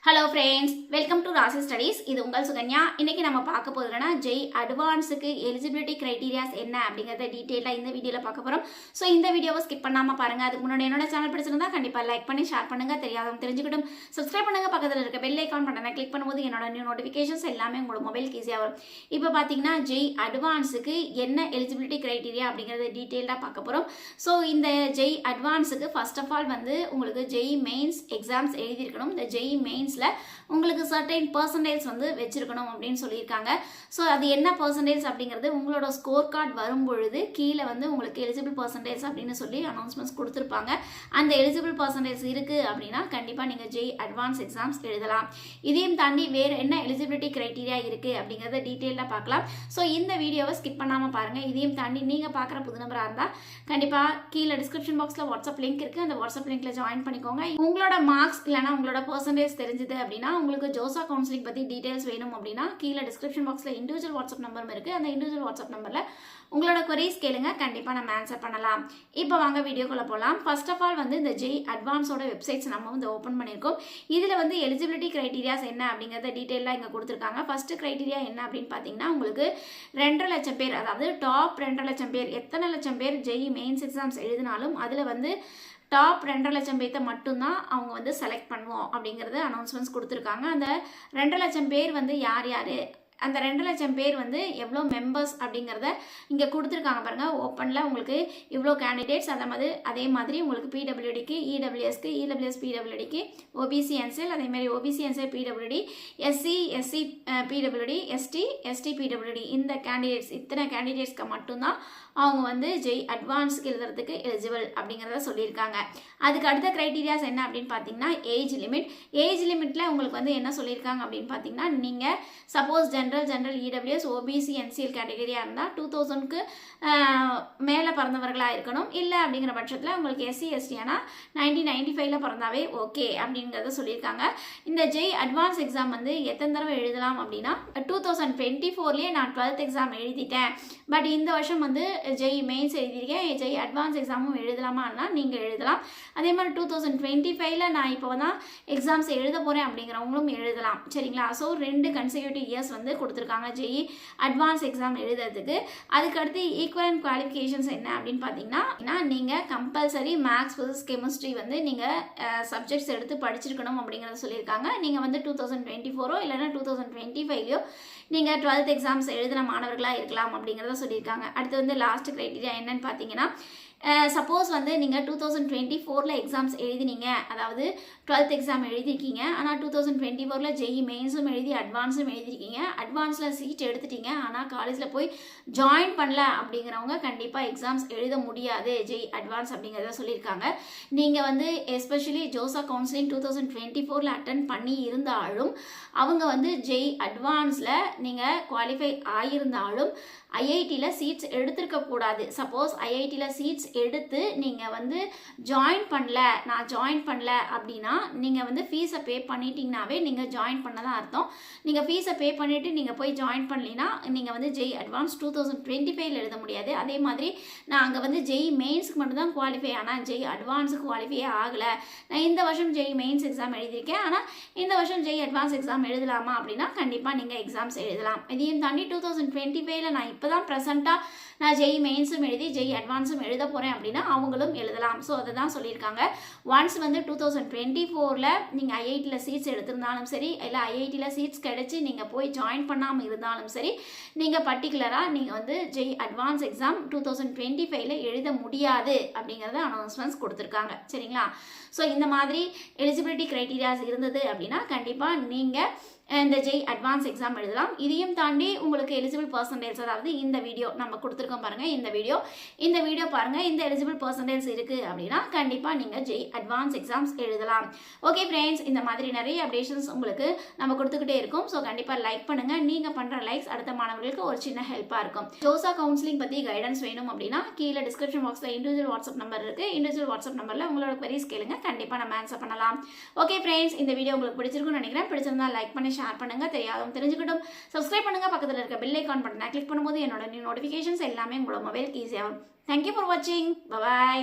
Hello friends, welcome to ராசி studies. இது உங்கள் சுகன்யா. இன்னைக்கு நம்ம பார்க்க போகிறோம்னா ஜெய் அட்வான்ஸுக்கு எலிஜிபிலிட்டி கிரைட்டீரியாஸ் என்ன அப்படிங்கிறத டீட்டெயிலாக இந்த வீடியோவில் பார்க்க போகிறோம். ஸோ இந்த வீடியோவை ஸ்கிப் பண்ணாமல் பாருங்கள். அதுக்கு முன்னாடி என்னோட சேனல் பிடிச்சிருந்தா கண்டிப்பாக லைக் பண்ணி ஷேர் பண்ணுங்கள். தெரியாதவங்க தெரிஞ்சுக்கிட்டும் சப்ஸ்கிரைப் பண்ணுங்கள். பக்கத்தில் இருக்க பெல் ஐக்கான் பட்டனை கிளிக் பண்ணும்போது என்னோட நியூ நோட்டிஃபிகேஷன்ஸ் எல்லாமே உங்களோட மொபைலுக்கு ஈஸியாக வரும். இப்போ பார்த்தீங்கன்னா ஜெய் அட்வான்ஸுக்கு என்ன எலிஜிபிலிட்டி கிரைட்டீரியா அப்படிங்கிறத டீட்டெயிலாக பார்க்க போகிறோம். ஸோ இந்த ஜெய் அட்வான்ஸுக்கு ஃபர்ஸ்ட் ஆஃப் ஆல் வந்து உங்களுக்கு ஜெய் மெயின்ஸ் எக்ஸாம்ஸ் எழுதியிருக்கணும். இந்த ஜெய் மெயின்ஸ் உங்களுக்கு சர்டைன் பர்சன்டேஜ் வந்து வச்சிருக்கணும் அப்படின்னு சொல்லியிருக்காங்க. ஸோ அது என்ன பர்சன்டேஜ் அப்படிங்கிறது உங்களோட ஸ்கோர் கார்டு வரும்பொழுது கீழே வந்து உங்களுக்கு எலிஜிபிள் பர்சன்டேஜ் அப்படின்னு சொல்லி அனௌன்ஸ்மெண்ட்ஸ் கொடுத்துருப்பாங்க. அந்த எலிஜிபிள் பர்சன்டேஜ் இருக்குது அப்படின்னா கண்டிப்பாக நீங்கள் ஜெய் அட்வான்ஸ் எக்ஸாம்ஸ் எழுதலாம். இதையும் தாண்டி வேறு என்ன எலிஜிபிலிட்டி கிரைட்டீரியா இருக்குது அப்படிங்கிறத டீட்டெயிலாக பார்க்கலாம். ஸோ இந்த வீடியோவை ஸ்கிப் பண்ணாமல் பாருங்கள். இதையும் தாண்டி நீங்கள் பார்க்குற புது நம்பராக இருந்தால் கண்டிப்பாக கீழே டிஸ்கிரிப்ஷன் பாக்ஸில் வாட்ஸ்அப் லிங்க் இருக்குது. அந்த வாட்ஸ்அப் லிங்க்கில் ஜாயின் பண்ணிக்கோங்க. உங்களோட மார்க்ஸ் இல்லைனா உங்களோட பர்சன்டேஜ் தெரிஞ்சது அப்படின்னா உங்களுக்கு ஜோசா கவுன்சிலிங் பற்றி டீட்டெயில்ஸ் வேணும் அப்படின்னா கீழே டிஸ்கிரிப்ஷன் பாக்ஸில் இண்டிவிஜுவல் வாட்ஸ்அப் நம்பரும் இருக்குது. அந்த இண்டிவிஜுவல் வாட்ஸ்அப் நம்பரில் உங்களோட குவரிஸ் கேளுங்க, கண்டிப்பாக நம்ம ஆன்சர் பண்ணலாம். இப்போ வாங்க வீடியோக்குள்ளே போகலாம். ஃபர்ஸ்ட் ஆஃப் ஆல் வந்து இந்த ஜெய் அட்வான்ஸோட வெப்சைட்ஸ் நம்ம வந்து ஓப்பன் பண்ணியிருக்கோம். இதில் வந்து எலிஜிபிலிட்டி கிரைட்டீரியாஸ் என்ன அப்படிங்கிறத டீட்டெயிலாக இங்கே கொடுத்துருக்காங்க. ஃபர்ஸ்ட் கிரைட்டீரியா என்ன அப்படின்னு பார்த்தீங்கன்னா உங்களுக்கு 2.5 லட்சம் பேர், அதாவது டாப் 2.5 லட்சம் பேர், எத்தனை லட்சம் பேர் ஜெய் மெயின்ஸ் எக்ஸாம்ஸ் எழுதினாலும் அதில் வந்து டாப் 2.5 லட்சம் பேர்த்த மட்டும்தான் அவங்க வந்து செலக்ட் பண்ணுவோம் அப்படிங்கிறது அனௌன்ஸ்மெண்ட்ஸ் கொடுத்துருக்காங்க. அந்த 2 லட்சம் பேர் வந்து யார் யார், அந்த 2 லட்சம் பேர் வந்து எவ்வளோ மெம்பர்ஸ் அப்படிங்கிறத இங்கே கொடுத்துருக்காங்க பாருங்கள். ஓப்பனில் உங்களுக்கு இவ்வளோ கேண்டிடேட்ஸ், அதே மாதிரி உங்களுக்கு பிடபிள்யூடிக்கு, இடபிள்யூஎஸ்க்கு, இடபிள்யூஎஸ் பிடபிள்யூடிக்கு, ஓபிசி என்சிஎல், அதேமாதிரி OBC NCL PWD, SC PWD, ST PWD, இந்த கேண்டிடேட்ஸ் இத்தனை கேண்டிடேட்ஸ்க்கு மட்டும்தான் அவங்க வந்து ஜெய் அட்வான்ஸுக்கு எழுதுறதுக்கு எலிஜிபிள் அப்படிங்கிறத சொல்லியிருக்காங்க. அதுக்கு அடுத்த க்ரைட்டீரியாஸ் என்ன அப்படின்னு பார்த்தீங்கன்னா ஏஜ் லிமிட். ஏஜ் லிமிட்டில் உங்களுக்கு வந்து என்ன சொல்லியிருக்காங்க அப்படின்னு பார்த்தீங்கன்னா நீங்கள் suppose general EWS OBC NCL கேட்டகரியாக இருந்தால் 2000க்கு மேலே பிறந்தவர்களாக இருக்கணும். இல்லை அப்படிங்கிற பட்சத்தில் உங்களுக்கு எஸ்சி ஆனால் 1995 பிறந்தாவே ஓகே அப்படிங்கிறத சொல்லியிருக்காங்க. இந்த ஜெய் அட்வான்ஸ் எக்ஸாம் வந்து எத்தனை தடவை எழுதலாம் அப்படின்னா 2024 நான் 12th எக்ஸாம் எழுதிட்டேன், பட் இந்த வருஷம் வந்து ஜெய் மெயின்ஸ் எழுதியிருக்கேன், ஜெய் அட்வான்ஸ் எக்ஸாமும் எழுதலாமான்னா நீங்கள் எழுதலாம். அதே மாதிரி 2025 நான் இப்போ தான் எக்ஸாம்ஸ் எழுத போகிறேன் அப்படிங்கிறவங்களும் எழுதலாம். சரிங்களா? ஸோ 2 கன்சிக்யூட்டிவ் இயர்ஸ் வந்து கொடுத்துருக்காங்க ஜெய் அட்வான்ஸ் எக்ஸாம் எழுதுறதுக்கு. அதுக்கடுத்து ஈக்குவலன்ட் குவாலிஃபிகேஷன்ஸ் என்ன அப்படின்னு பார்த்தீங்கன்னா நீங்கள் கம்பல்சரி மேக்ஸ் ஃபிசிக்ஸ் கெமிஸ்ட்ரி வந்து நீங்கள் சப்ஜெக்ட்ஸ் எடுத்து படிச்சிருக்கணும் அப்படிங்கிறத சொல்லியிருக்காங்க. நீங்கள் வந்து 2024 இல்லைன்னா 2025 நீங்கள் 12th எக்ஸாம்ஸ் எழுதுகிற மாணவர்களாக இருக்கலாம் அப்படிங்கிறத சொல்லியிருக்காங்க. அடுத்து வந்து லாஸ்ட் க்ரைட்டீரியா என்னன்னு பார்த்தீங்கன்னா சப்போஸ் வந்து நீங்கள் 2024 எக்ஸாம்ஸ் எழுதினீங்க, அதாவது 12th எக்ஸாம் எழுதிருக்கீங்க, ஆனால் 2024 ஜெய் மெயின்ஸும் எழுதி அட்வான்ஸும் எழுதிருக்கீங்க, அட்வான்ஸில் சீட் எடுத்துட்டீங்க, ஆனால் காலேஜில் போய் ஜாயின் பண்ணல அப்படிங்கிறவங்க கண்டிப்பாக எக்ஸாம்ஸ் எழுத முடியாது ஜெய் அட்வான்ஸ் அப்படிங்கிறத சொல்லியிருக்காங்க. நீங்கள் வந்து எஸ்பெஷலி ஜோசா கவுன்சிலிங் 2024 அட்டன் பண்ணி இருந்தாலும் அவங்க வந்து ஜெய் அட்வான்ஸில் நீங்கள் குவாலிஃபை ஆகியிருந்தாலும் ஐஐடியில் சீட்ஸ் எடுத்துருக்கக்கூடாது. சப்போஸ் ஐஐடியில் சீட்ஸ் எடுத்து நீங்கள் வந்து ஜாயின் பண்ணல அப்படின்னா நீங்கள் வந்து ஃபீஸை பே பண்ணிட்டீங்கனாவே நீங்கள் ஜாயின் பண்ணதான் அர்த்தம். நீங்கள் ஃபீஸை பே பண்ணிவிட்டு நீங்கள் போய் ஜாயின் பண்ணலினா நீங்கள் வந்து ஜெய் அட்வான்ஸ் 2025 எழுத முடியாது. அதே மாதிரி நான் அங்கே வந்து ஜெய் மெயின்ஸுக்கு மட்டும்தான் குவாலிஃபை, ஆனால் ஜெய் அட்வான்ஸுக்கு குவாலிஃபை ஆகலை, நான் இந்த வருஷம் ஜெய் மெயின்ஸ் எக்ஸாம் எழுதியிருக்கேன், ஆனால் இந்த வருஷம் ஜெய் அட்வான்ஸ் எக்ஸாம் எழுதலாமா அப்படின்னா கண்டிப்பாக நீங்கள் எக்ஸாம்ஸ் எழுதலாம். இதையும் தாண்டி 2025 நான் இப்போ தான் ப்ரெசென்ட்டாக நான் ஜெய் மெயின்ஸும் எழுதி ஜெய் அட்வான்ஸும் எழுத போகிறேன் அப்படின்னா அவங்களும் எழுதலாம். ஸோ அதை தான் சொல்லியிருக்காங்க. ஒன்ஸ் வந்து 2024 நீங்கள் ஐஐடியில் சீட்ஸ் எடுத்திருந்தாலும் சரி, இல்லை ஐஐடியில் சீட்ஸ் கிடைச்சி நீங்கள் போய் ஜாயின் பண்ணாமல் இருந்தாலும் சரி, நீங்கள் பர்டிகுலராக நீங்கள் வந்து ஜெய் அட்வான்ஸ் எக்ஸாம் 2025 எழுத முடியாது அப்படிங்கிறத அனௌன்ஸ்மெண்ட்ஸ் கொடுத்துருக்காங்க. சரிங்களா? ஸோ இந்த மாதிரி எலிஜிபிலிட்டி க்ரைட்டீரியாஸ் இருந்தது அப்படின்னா கண்டிப்பாக நீங்கள் இந்த ஜெய் அட்வான்ஸ் எக்ஸாம் எழுதலாம். இதையும் தாண்டி உங்களுக்கு எலிஜிபிள் பர்சன்டேஜ், அதாவது இந்த வீடியோ நம்ம கொடுத்துருக்கோம் பாருங்கள், இந்த வீடியோ பாருங்கள், இந்த எலிஜிபிள் பர்சன்டேஜ் இருக்குது அப்படின்னா கண்டிப்பாக நீங்கள் ஜெய் அட்வான்ஸ் எக்ஸாம்ஸ் எழுதலாம். ஓகே ஃப்ரெண்ட்ஸ், இந்த மாதிரி நிறைய அப்டேஷன்ஸ் உங்களுக்கு நம்ம கொடுத்துக்கிட்டே இருக்கும். ஸோ கண்டிப்பாக லைக் பண்ணுங்கள். நீங்கள் பண்ணுற லைக்ஸ் அடுத்த மாணவர்களுக்கு ஒரு சின்ன ஹெல்ப்பாக இருக்கும். ஜோசா கவுன்சிலிங் பற்றி கைடன்ஸ் வேணும் அப்படின்னா கீழே டிஸ்கிரிப்ஷன் பாக்ஸில் இண்டிவிஜுவல் வாட்ஸ்அப் நம்பர் இருக்குது. இண்டிவிஜுவல் வாட்ஸ்அப் நம்பரில் உங்களோட குவரிஸ் கேளுங்க, கண்டிப்பாக நம்ம ஆன்சர் பண்ணலாம். ஓகே ஃப்ரெண்ட்ஸ், இந்த வீடியோ உங்களுக்கு பிடிச்சிருக்குன்னு நினைக்கிறேன். பிடிச்சிருந்தா லைக் பண்ணி ஷேர் பண்ணுங்க, தெரியாதவங்க தெரிஞ்சுக்கிட்டும் சப்ஸ்கிரைப் பண்ணுங்க. பக்கத்தில் இருக்க பெல் ஐகான் பட்டனை கிளிக் பண்ணும்போது என்னோட நியூ நோட்டிஃபிகேஷன்ஸ் எல்லாமே உங்களோட மொபைலுக்கு ஈஸியாக வரும். தேங்க்யூ ஃபார் வாட்சிங். பை.